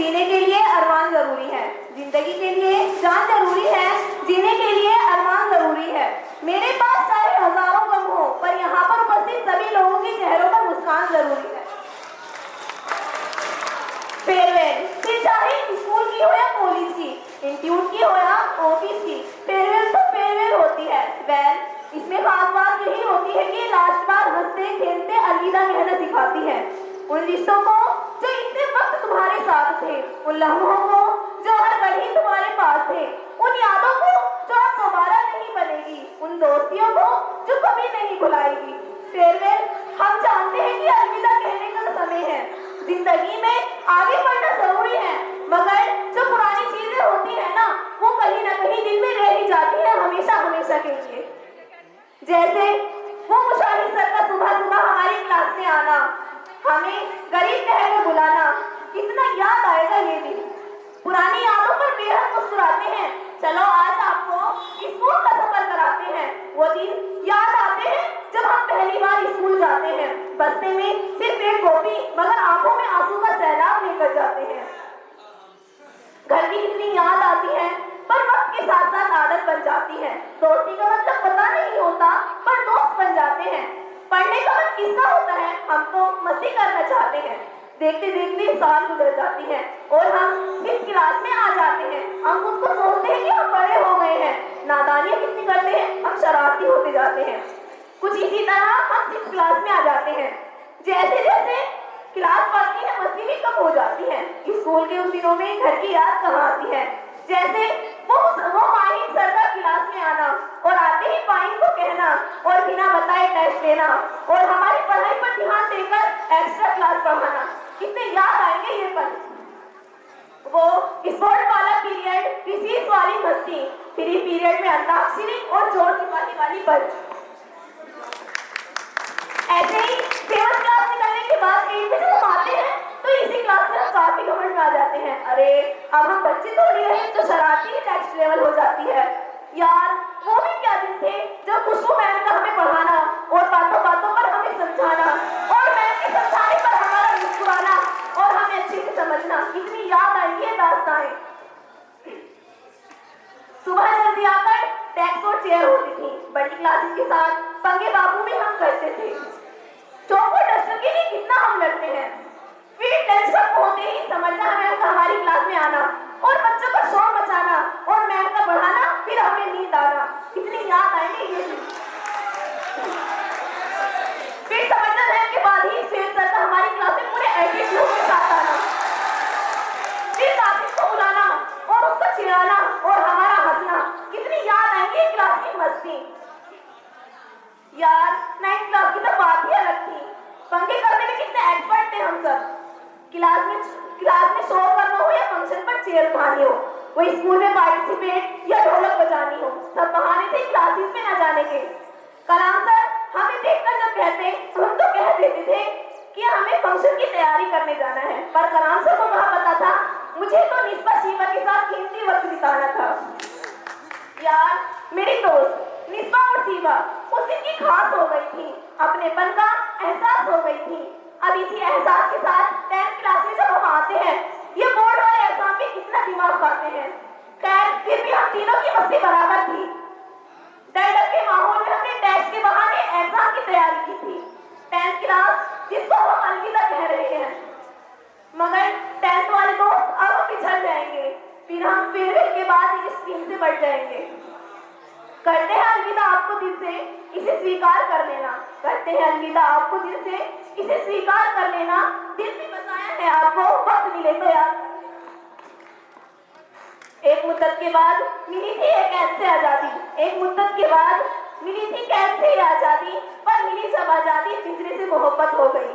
जीने के लिए अरमान जरूरी है, जिंदगी के लिए जान जरूरी है, जीने के लिए अरमान जरूरी है। मेरे पास चाहे हजारों गम हो, पर यहाँ पर उपस्थित सभी लोगों के चेहरों पर मुस्कान जरूरी है। फेयरवेल, फिर चाहे स्कूल की हो या कॉलेज की, इंस्टीट्यूट की हो या ऑफिस की, फेयरवेल तो फेयरवेल होती है। वेल, इसमें खास बात यही होती है कि लास्ट बार हंसते खेलते अलविदा कहना सिखाती है। उन रिश्तों को जो इतने वक्त तुम्हारे साथ थे, उन लम्हों को जो हर घड़ी तुम्हारे पास थे, उन यादों को जो अब दोबारा नहीं बनेगी, उन दोस्तियों को जो कभी नहीं भुलाएगी। फेयरवेल, हम जानते हैं कि अलविदा कहने का समय है। जिंदगी में आगे बढ़ना जरूरी है, मगर जो पुरानी चीजें होती है ना, वो कहीं ना कहीं दिल में रह ही जाती है हमेशा हमेशा के लिए। जैसे वो मुशाहिद सर का सुबह सुबह हमारी क्लास में आना, हमें गरीब कहकर बुलाना, कितना याद आएगा ये दिन। पुरानी यादों पर बेहद मुस्कुराते हैं। चलो आज आपको स्कूल का सफर कराते हैं। वो दिन याद आते हैं जब हम पहली बार स्कूल जाते हैं। बस्ते में सिर्फ एक कॉपी, मगर आंखों में आंसू का सैलाब लेकर जाते हैं। घर की कितनी याद आती है, पर वक्त के साथ साथ आदत बन जाती है। दोस्ती का मतलब पता नहीं होता, पर दोस्त बन जाते हैं। पढ़ने का मन किसका होता है, हम तो मस्ती करना चाहते हैं। देखते देखते साल गुजर जाती है और हम इस क्लास में आ जाते हैं। हम खुद को सोचते हैं कि हम बड़े हो गए हैं। नादानियां कितनी करते हैं, हम शरारती होते जाते हैं। कुछ इसी तरह हम इस क्लास में आ जाते हैं। जैसे जैसे क्लास बढ़ती है, मस्ती भी कम हो जाती है। स्कूल के उन दिनों में घर की याद कहाँ आती है। जैसे वो माहिर सर का क्लास में आना और आते ही फाइन को कहना और बिना बताए टेस्ट लेना और हमारी पढ़ाई पर ध्यान देकर एक्स्ट्रा क्लास पढ़ाना, कितने याद आएंगे ये पल। वो स्पोर्ट वाला पीरियड, रिसीस वाली मस्ती, फ्री पीरियड में अंताक्षरी और चोर सिपाही वाली पल। ऐसे ही 7th क्लास निकलने के बाद 8th में जब हम आते हैं तो इसी क्लास में हम काफी घमंड में आ जाते हैं। अरे अब हम बच्चे थोड़ी रहे तो शरारती ही नेक्स्ट लेवल हो जाती है। यार वो भी क्या दिन थे जब खुशबू मैम का हमें पढ़ाना और बातों बातों पर हमें समझाना और मैम के समझाने पर हमारा मुस्कुराना और हमें अच्छे से समझना, कितनी याद आएगी ये दास्तानें। सुबह जल्दी आकर डेस्क और चेयर होती थी। बड़ी क्लासेस के साथ पंगे बाबू में हम करते थे। चौक और डस्टर के लिए कितना हम लड़ते हैं। फिर लंच वक्त होते ही समझना मैम का हमारी क्लास में आना और बच्चों का शोर मचाना और मैम का पढ़ाना, फिर हमें नींद आना, कितनी याद आएंगे ये दिन। फिर समझना मैम के बाद ही शेर सर का हमारी क्लास में पूरे एटीट्यूड के साथ आना, फिर काफी को बुलाना और उसको चिढ़ाना और हमारा हंसना, कितनी याद आएंगी क्लास की मस्ती। यार 9th क्लास की तो बात ही अलग थी। पंगे करने में कितने एक्सपर्ट थे हम सब। क्लास में शो करना हो या फंक्शन पर चेयर उठानी हो, वो स्कूल में पार्टिसिपेट या ढोलक बजानी हो, सब बहाने थे क्लासेस में न जाने के। कलाम सर हमें देखकर जब कहते, हम तो कह देते थे कि हमें फंक्शन की तैयारी करने जाना है, पर कलाम सर को कहाँ पता था मुझे तो निस्बा शिवा के साथ कीमती वक्त बिताना था। यार मेरी दोस्त निस्बा और शिवा उस दिन की खास हो गई थी, अपनेपन का एहसास हो गई थी। अब इसी एहसास के साथ 10th क्लास में जब हम आते हैं, ये बोर्ड वाले एग्जाम में कितना दिमाग खाते हैं। खैर फिर भी हम तीनों की मस्ती बराबर थी। डर डर के माहौल में हमने टेस्ट के बहाने एग्जाम की तैयारी की थी। 10th क्लास जिसको हम अलविदा कह रहे हैं, मगर 10th वाले दोस्त अब हम पिछड़ जाएंगे, फिर हम फेयरवेल के बाद इस टीम से बढ़ जाएंगे। करते हैं अलविदा आपको दिल से, इसे स्वीकार कर लेना। करते हैं अलविदा आपको दिल से, इसे स्वीकार कर लेना। दिल में बसाया है आपको, वक्त मिले तो याद। एक मुद्दत के बाद मिली थी एक कैद से आजादी, एक मुद्दत के बाद मिली थी कैद से आजादी, पर मिली जब आजादी पिंजरे से मोहब्बत हो गई।